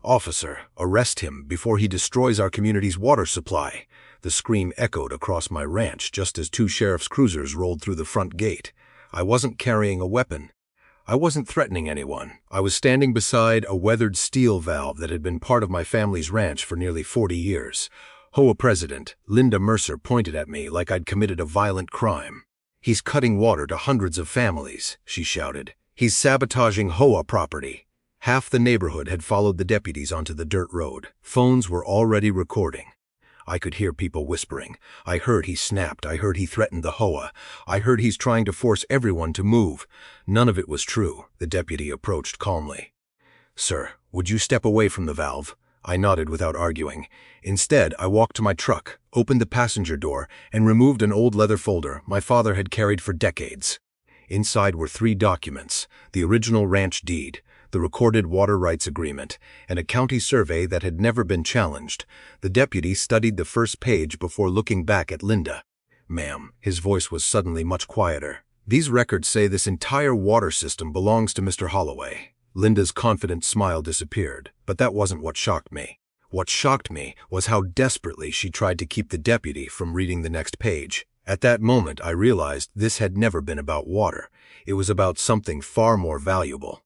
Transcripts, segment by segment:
"Officer, arrest him before he destroys our community's water supply." The scream echoed across my ranch just as two sheriff's cruisers rolled through the front gate. I wasn't carrying a weapon. I wasn't threatening anyone. I was standing beside a weathered steel valve that had been part of my family's ranch for nearly 40 years. HOA President Linda Mercer pointed at me like I'd committed a violent crime. "He's cutting water to hundreds of families," she shouted. "He's sabotaging HOA property." Half the neighborhood had followed the deputies onto the dirt road. Phones were already recording. I could hear people whispering. I heard he snapped. I heard he threatened the HOA. I heard he's trying to force everyone to move. None of it was true. The deputy approached calmly. "Sir, would you step away from the valve?" I nodded without arguing. Instead, I walked to my truck, opened the passenger door, and removed an old leather folder my father had carried for decades. Inside were 3 documents: the original ranch deed, the recorded water rights agreement, and a county survey that had never been challenged. The deputy studied the first page before looking back at Linda. "Ma'am," his voice was suddenly much quieter, "these records say this entire water system belongs to Mr. Holloway." Linda's confident smile disappeared, but that wasn't what shocked me. What shocked me was how desperately she tried to keep the deputy from reading the next page. At that moment, I realized this had never been about water. It was about something far more valuable.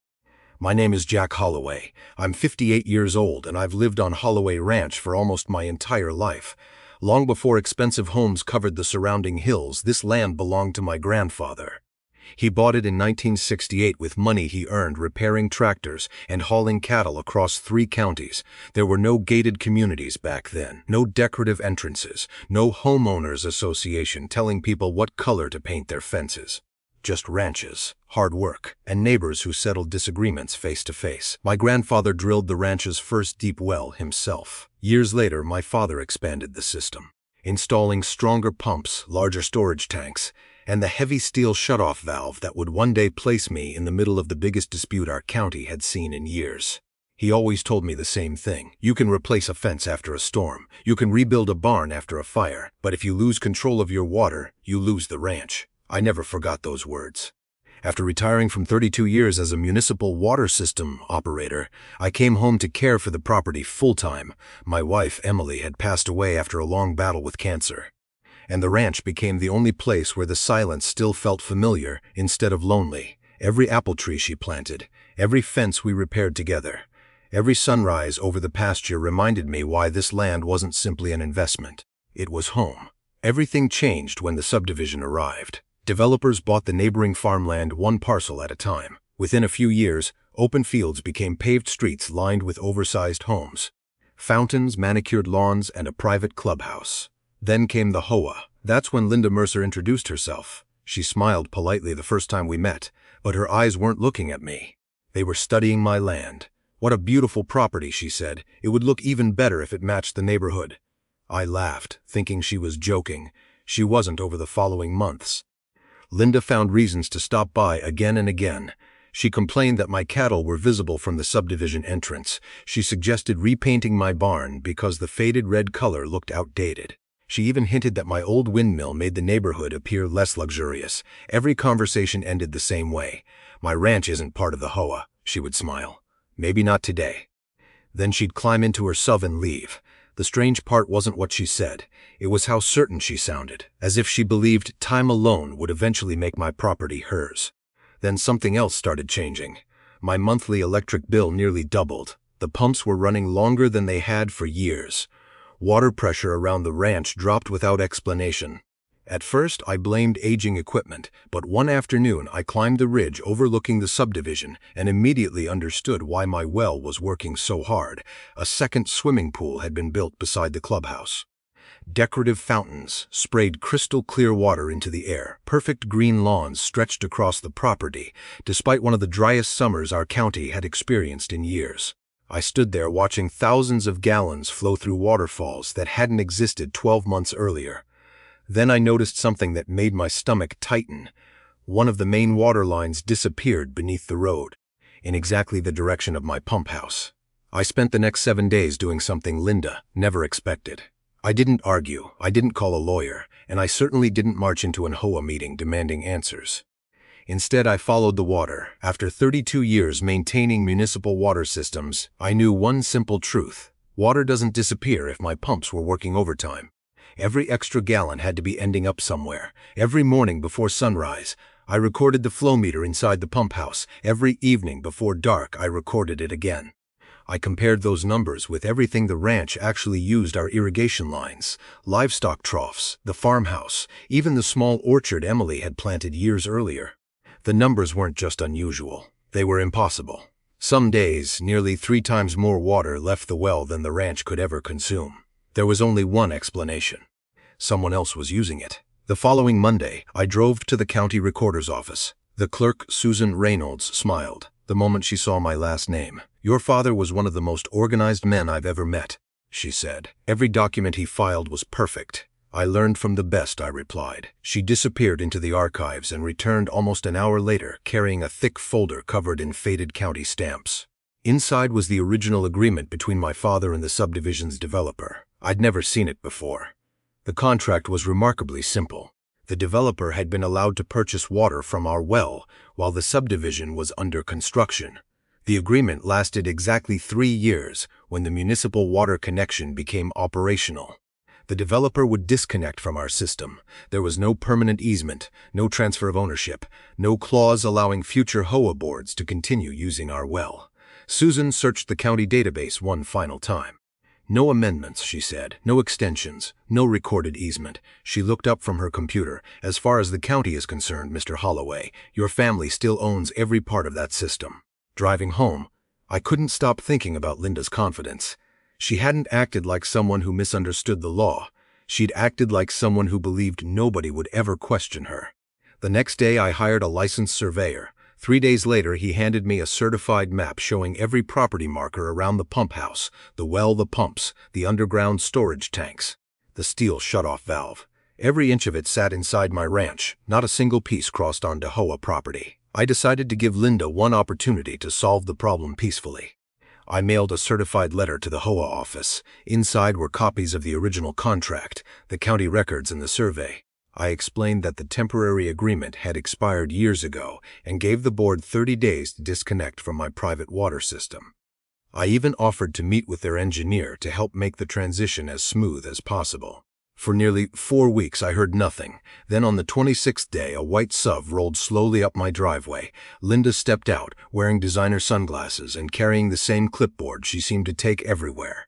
"My name is Jack Holloway. I'm 58 years old, and I've lived on Holloway Ranch for almost my entire life. Long before expensive homes covered the surrounding hills, this land belonged to my grandfather. He bought it in 1968 with money he earned repairing tractors and hauling cattle across 3 counties. There were no gated communities back then, no decorative entrances, no homeowners association telling people what color to paint their fences. Just ranches, hard work, and neighbors who settled disagreements face to face. My grandfather drilled the ranch's first deep well himself. Years later, my father expanded the system, installing stronger pumps, larger storage tanks, and the heavy steel shutoff valve that would one day place me in the middle of the biggest dispute our county had seen in years. He always told me the same thing: you can replace a fence after a storm, you can rebuild a barn after a fire, but if you lose control of your water, you lose the ranch. I never forgot those words. After retiring from 32 years as a municipal water system operator, I came home to care for the property full-time. My wife, Emily, had passed away after a long battle with cancer, and the ranch became the only place where the silence still felt familiar instead of lonely. Every apple tree she planted, every fence we repaired together, every sunrise over the pasture reminded me why this land wasn't simply an investment. It was home. Everything changed when the subdivision arrived. Developers bought the neighboring farmland one parcel at a time. Within a few years, open fields became paved streets lined with oversized homes, fountains, manicured lawns, and a private clubhouse. Then came the HOA. That's when Linda Mercer introduced herself. She smiled politely the first time we met, but her eyes weren't looking at me. They were studying my land. "What a beautiful property," she said. "It would look even better if it matched the neighborhood." I laughed, thinking she was joking. She wasn't over the following months. Linda found reasons to stop by again and again. She complained that my cattle were visible from the subdivision entrance. She suggested repainting my barn because the faded red color looked outdated. She even hinted that my old windmill made the neighborhood appear less luxurious. Every conversation ended the same way. "My ranch isn't part of the HOA," she would smile. "Maybe not today." Then she'd climb into her SUV and leave. The strange part wasn't what she said. It was how certain she sounded, as if she believed time alone would eventually make my property hers. Then something else started changing. My monthly electric bill nearly doubled. The pumps were running longer than they had for years. Water pressure around the ranch dropped without explanation. At first, I blamed aging equipment, but one afternoon I climbed the ridge overlooking the subdivision and immediately understood why my well was working so hard. A second swimming pool had been built beside the clubhouse. Decorative fountains sprayed crystal clear water into the air. Perfect green lawns stretched across the property, despite one of the driest summers our county had experienced in years. I stood there watching thousands of gallons flow through waterfalls that hadn't existed 12 months earlier. Then I noticed something that made my stomach tighten. One of the main water lines disappeared beneath the road, in exactly the direction of my pump house. I spent the next 7 days doing something Linda never expected. I didn't argue, I didn't call a lawyer, and I certainly didn't march into an HOA meeting demanding answers. Instead, I followed the water. After 32 years maintaining municipal water systems, I knew one simple truth. Water doesn't disappear if my pumps were working overtime. Every extra gallon had to be ending up somewhere. Every morning before sunrise, I recorded the flow meter inside the pump house. Every evening before dark, I recorded it again. I compared those numbers with everything the ranch actually used: our irrigation lines, livestock troughs, the farmhouse, even the small orchard Emily had planted years earlier. The numbers weren't just unusual, they were impossible. Some days, nearly 3 times more water left the well than the ranch could ever consume. There was only one explanation. Someone else was using it. The following Monday, I drove to the county recorder's office. The clerk, Susan Reynolds, smiled the moment she saw my last name. "Your father was one of the most organized men I've ever met," she said. "Every document he filed was perfect." "I learned from the best," I replied. She disappeared into the archives and returned almost an hour later, carrying a thick folder covered in faded county stamps. Inside was the original agreement between my father and the subdivision's developer. I'd never seen it before. The contract was remarkably simple. The developer had been allowed to purchase water from our well while the subdivision was under construction. The agreement lasted exactly 3 years when the municipal water connection became operational. The developer would disconnect from our system. There was no permanent easement, no transfer of ownership, no clause allowing future HOA boards to continue using our well. Susan searched the county database one final time. "No amendments," she said, "no extensions, no recorded easement." She looked up from her computer. "As far as the county is concerned, Mr. Holloway, your family still owns every part of that system." Driving home, I couldn't stop thinking about Linda's confidence. She hadn't acted like someone who misunderstood the law. She'd acted like someone who believed nobody would ever question her. The next day, I hired a licensed surveyor. 3 days later, he handed me a certified map showing every property marker around the pump house: the well, the pumps, the underground storage tanks, the steel shutoff valve. Every inch of it sat inside my ranch. Not a single piece crossed onto HOA property. I decided to give Linda one opportunity to solve the problem peacefully. I mailed a certified letter to the HOA office. Inside were copies of the original contract, the county records, and the survey. I explained that the temporary agreement had expired years ago and gave the board 30 days to disconnect from my private water system. I even offered to meet with their engineer to help make the transition as smooth as possible. For nearly 4 weeks, I heard nothing. Then on the 26th day, a white SUV rolled slowly up my driveway. Linda stepped out, wearing designer sunglasses and carrying the same clipboard she seemed to take everywhere.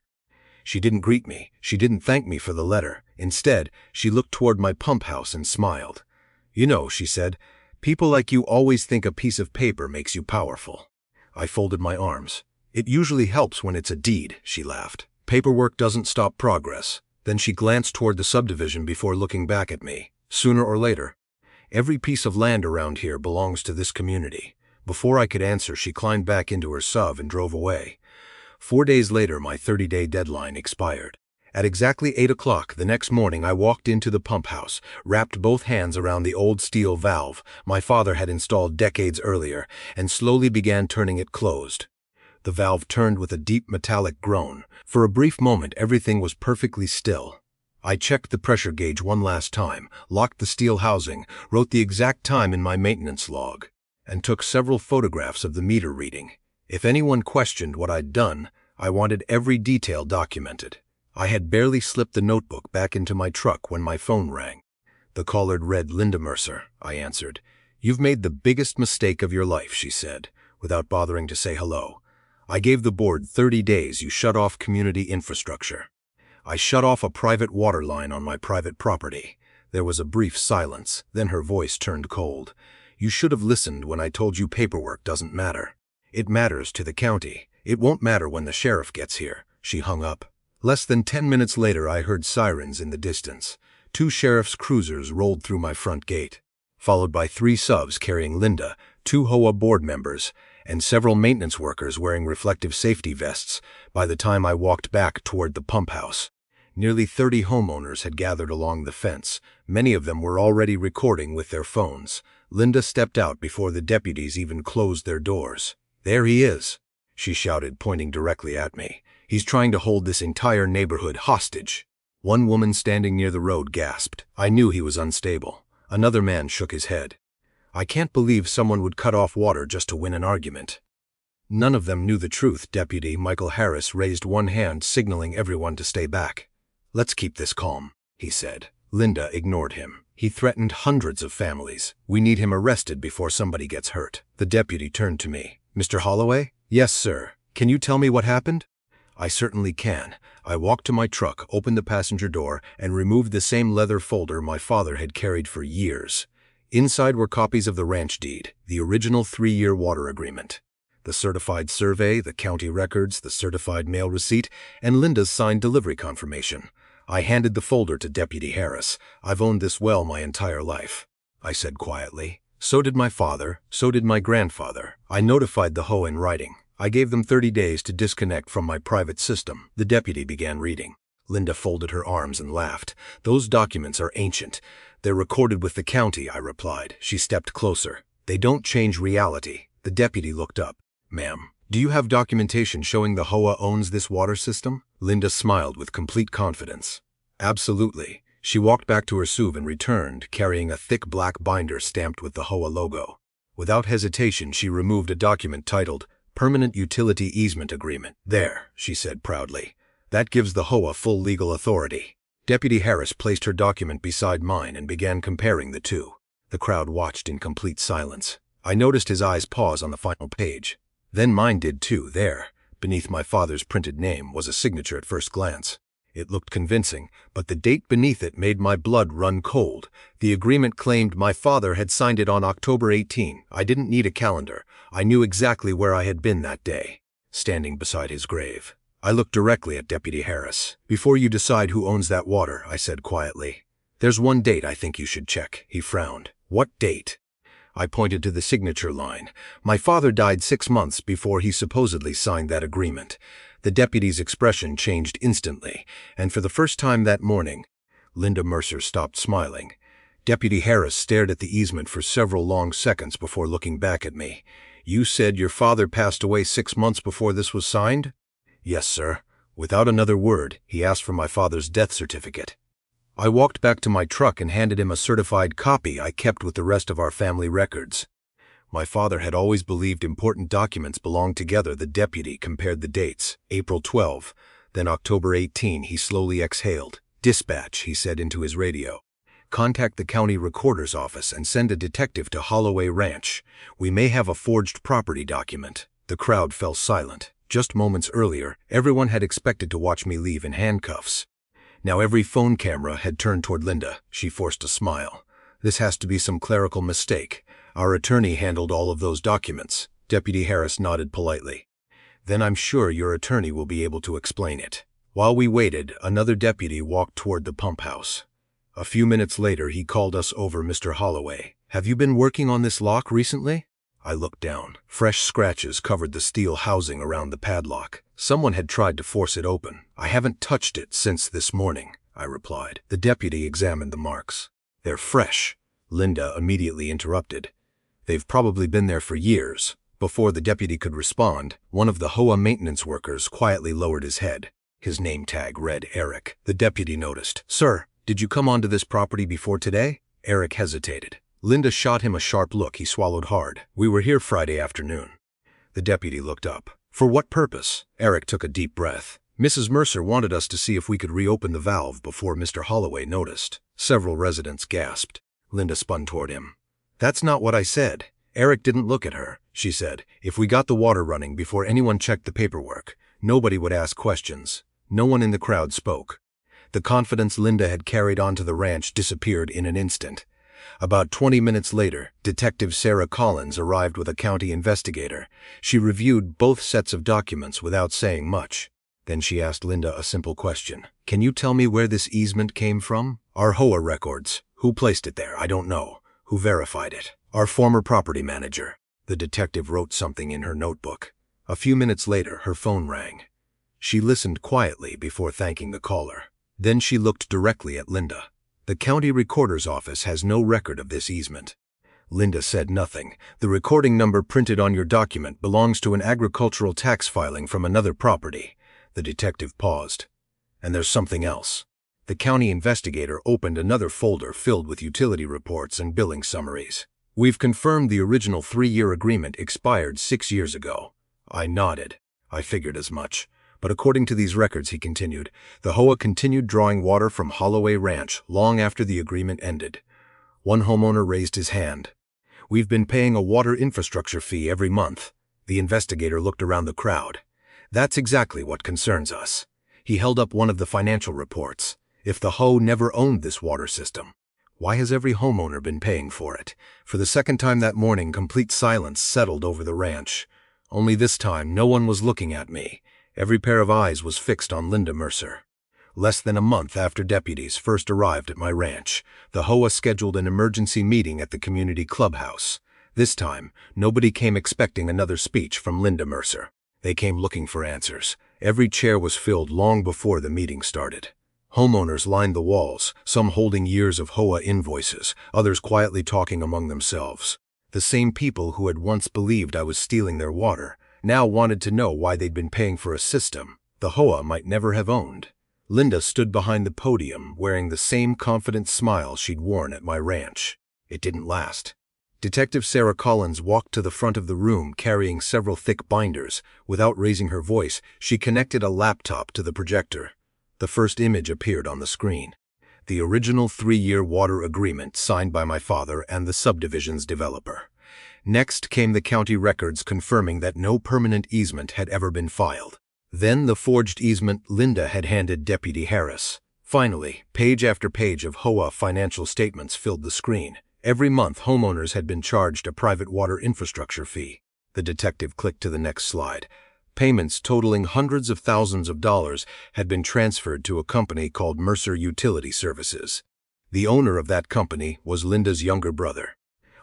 She didn't greet me. She didn't thank me for the letter. Instead, she looked toward my pump house and smiled. "You know," she said, "people like you always think a piece of paper makes you powerful." I folded my arms. "It usually helps when it's a deed," she laughed. "Paperwork doesn't stop progress." Then she glanced toward the subdivision before looking back at me. "Sooner or later, every piece of land around here belongs to this community." Before I could answer, she climbed back into her SUV and drove away. 4 days later, my 30-day deadline expired. At exactly 8 o'clock the next morning, I walked into the pump house, wrapped both hands around the old steel valve my father had installed decades earlier, and slowly began turning it closed. The valve turned with a deep metallic groan. For a brief moment, everything was perfectly still. I checked the pressure gauge one last time, locked the steel housing, wrote the exact time in my maintenance log, and took several photographs of the meter reading. If anyone questioned what I'd done, I wanted every detail documented. I had barely slipped the notebook back into my truck when my phone rang. The caller read, "Linda Mercer," I answered. "You've made the biggest mistake of your life," she said, without bothering to say hello. "I gave the board 30 days. You shut off community infrastructure." "I shut off a private water line on my private property." There was a brief silence, then her voice turned cold. "You should have listened when I told you paperwork doesn't matter. It matters to the county. It won't matter when the sheriff gets here." She hung up. Less than 10 minutes later, I heard sirens in the distance. 2 sheriff's cruisers rolled through my front gate, followed by 3 SUVs carrying Linda, 2 HOA board members, and several maintenance workers wearing reflective safety vests. By the time I walked back toward the pump house, nearly 30 homeowners had gathered along the fence. Many of them were already recording with their phones. Linda stepped out before the deputies even closed their doors. "There he is," she shouted, pointing directly at me. "He's trying to hold this entire neighborhood hostage." One woman standing near the road gasped. I knew he was unstable. Another man shook his head. I can't believe someone would cut off water just to win an argument. None of them knew the truth. Deputy Michael Harris raised one hand, signaling everyone to stay back. Let's keep this calm, he said. Linda ignored him. He threatened hundreds of families. We need him arrested before somebody gets hurt. The deputy turned to me. Mr. Holloway? Yes, sir. Can you tell me what happened? I certainly can. I walked to my truck, opened the passenger door, and removed the same leather folder my father had carried for years. Inside were copies of the ranch deed, the original 3-year water agreement, the certified survey, the county records, the certified mail receipt, and Linda's signed delivery confirmation. I handed the folder to Deputy Harris. I've owned this well my entire life, I said quietly. So did my father, so did my grandfather. I notified the HOA in writing. I gave them 30 days to disconnect from my private system. The deputy began reading. Linda folded her arms and laughed. Those documents are ancient. They're recorded with the county, I replied. She stepped closer. They don't change reality. The deputy looked up. Ma'am, do you have documentation showing the HOA owns this water system? Linda smiled with complete confidence. Absolutely. She walked back to her SUV and returned, carrying a thick black binder stamped with the HOA logo. Without hesitation, she removed a document titled Permanent Utility Easement Agreement. There, she said proudly. That gives the HOA full legal authority. Deputy Harris placed her document beside mine and began comparing the two. The crowd watched in complete silence. I noticed his eyes pause on the final page. Then mine did too. There, beneath my father's printed name, was a signature at first glance. It looked convincing, but the date beneath it made my blood run cold. The agreement claimed my father had signed it on October 18. I didn't need a calendar. I knew exactly where I had been that day, standing beside his grave. I looked directly at Deputy Harris. Before you decide who owns that water, I said quietly. There's one date I think you should check. He frowned. What date? I pointed to the signature line. My father died 6 months before he supposedly signed that agreement. The deputy's expression changed instantly, and for the first time that morning, Linda Mercer stopped smiling. Deputy Harris stared at the easement for several long seconds before looking back at me. You said your father passed away 6 months before this was signed? Yes, sir. Without another word, he asked for my father's death certificate. I walked back to my truck and handed him a certified copy I kept with the rest of our family records. My father had always believed important documents belonged together. The deputy compared the dates. April 12, then October 18. He slowly exhaled. Dispatch, he said into his radio. Contact the county recorder's office and send a detective to Holloway Ranch. We may have a forged property document. The crowd fell silent. Just moments earlier, everyone had expected to watch me leave in handcuffs. Now every phone camera had turned toward Linda. She forced a smile. This has to be some clerical mistake. Our attorney handled all of those documents. Deputy Harris nodded politely. Then I'm sure your attorney will be able to explain it. While we waited, another deputy walked toward the pump house. A few minutes later, he called us over. Mr. Holloway, have you been working on this lock recently? I looked down. Fresh scratches covered the steel housing around the padlock. Someone had tried to force it open. I haven't touched it since this morning, I replied. The deputy examined the marks. They're fresh. Linda immediately interrupted. They've probably been there for years. Before the deputy could respond, one of the HOA maintenance workers quietly lowered his head. His name tag read Eric. The deputy noticed. Sir, did you come onto this property before today? Eric hesitated. Linda shot him a sharp look. He swallowed hard. We were here Friday afternoon. The deputy looked up. For what purpose? Eric took a deep breath. Mrs. Mercer wanted us to see if we could reopen the valve before Mr. Holloway noticed. Several residents gasped. Linda spun toward him. That's not what I said. Eric didn't look at her. She said, if we got the water running before anyone checked the paperwork, nobody would ask questions. No one in the crowd spoke. The confidence Linda had carried onto the ranch disappeared in an instant. About 20 minutes later, Detective Sarah Collins arrived with a county investigator. She reviewed both sets of documents without saying much. Then she asked Linda a simple question. Can you tell me where this easement came from? Our HOA records. Who placed it there? I don't know. Who verified it? Our former property manager. The detective wrote something in her notebook. A few minutes later, her phone rang. She listened quietly before thanking the caller. Then she looked directly at Linda. The county recorder's office has no record of this easement. Linda said nothing. The recording number printed on your document belongs to an agricultural tax filing from another property. The detective paused. And there's something else. The county investigator opened another folder filled with utility reports and billing summaries. We've confirmed the original 3-year agreement expired 6 years ago. I nodded. I figured as much. But according to these records, he continued, the HOA continued drawing water from Holloway Ranch long after the agreement ended. One homeowner raised his hand. We've been paying a water infrastructure fee every month. The investigator looked around the crowd. That's exactly what concerns us. He held up one of the financial reports. If the HOA never owned this water system, why has every homeowner been paying for it? For the second time that morning, complete silence settled over the ranch. Only this time, no one was looking at me. Every pair of eyes was fixed on Linda Mercer. Less than a month after deputies first arrived at my ranch, the HOA scheduled an emergency meeting at the community clubhouse. This time, nobody came expecting another speech from Linda Mercer. They came looking for answers. Every chair was filled long before the meeting started. Homeowners lined the walls, some holding years of HOA invoices, others quietly talking among themselves. The same people who had once believed I was stealing their water now wanted to know why they'd been paying for a system the HOA might never have owned. Linda stood behind the podium, wearing the same confident smile she'd worn at my ranch. It didn't last. Detective Sarah Collins walked to the front of the room carrying several thick binders. Without raising her voice, she connected a laptop to the projector. The first image appeared on the screen. The original 3-year water agreement signed by my father and the subdivision's developer. Next came the county records confirming that no permanent easement had ever been filed. Then the forged easement Linda had handed Deputy Harris. Finally, page after page of HOA financial statements filled the screen. Every month, homeowners had been charged a private water infrastructure fee. The detective clicked to the next slide. Payments totaling hundreds of thousands of dollars had been transferred to a company called Mercer Utility Services. The owner of that company was Linda's younger brother.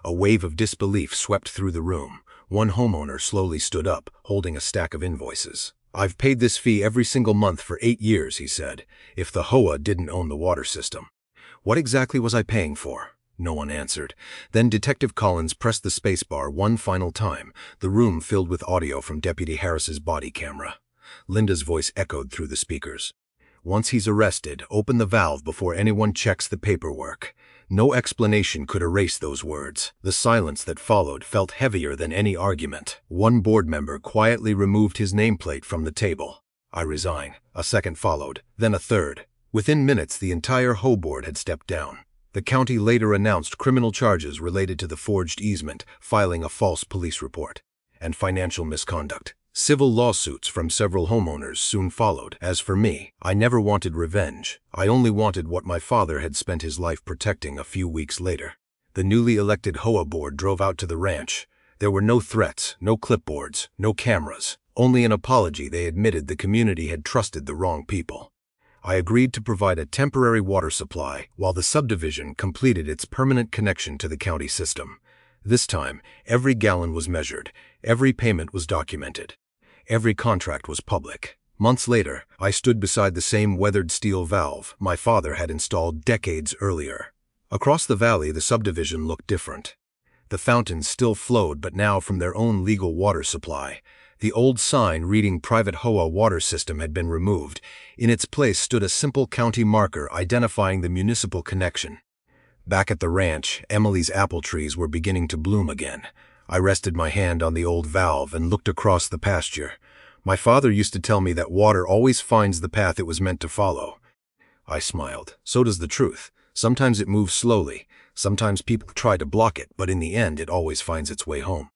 A wave of disbelief swept through the room. One homeowner slowly stood up, holding a stack of invoices. I've paid this fee every single month for 8 years, he said, if the HOA didn't own the water system. What exactly was I paying for? No one answered. Then Detective Collins pressed the spacebar one final time, the room filled with audio from Deputy Harris's body camera. Linda's voice echoed through the speakers. Once he's arrested, open the valve before anyone checks the paperwork. No explanation could erase those words. The silence that followed felt heavier than any argument. One board member quietly removed his nameplate from the table. I resign. A second followed, then a third. Within minutes, the entire HOA board had stepped down. The county later announced criminal charges related to the forged easement, filing a false police report, and financial misconduct. Civil lawsuits from several homeowners soon followed. As for me, I never wanted revenge. I only wanted what my father had spent his life protecting a few weeks later. The newly elected HOA board drove out to the ranch. There were no threats, no clipboards, no cameras. Only an apology. They admitted the community had trusted the wrong people. I agreed to provide a temporary water supply while the subdivision completed its permanent connection to the county system. This time, every gallon was measured, every payment was documented. Every contract was public. Months later, I stood beside the same weathered steel valve my father had installed decades earlier. Across the valley, the subdivision looked different. The fountains still flowed, but now from their own legal water supply. The old sign reading Private HOA Water System had been removed. In its place stood a simple county marker identifying the municipal connection. Back at the ranch, Emily's apple trees were beginning to bloom again. I rested my hand on the old valve and looked across the pasture. My father used to tell me that water always finds the path it was meant to follow. I smiled. So does the truth. Sometimes it moves slowly. Sometimes people try to block it, but in the end it always finds its way home.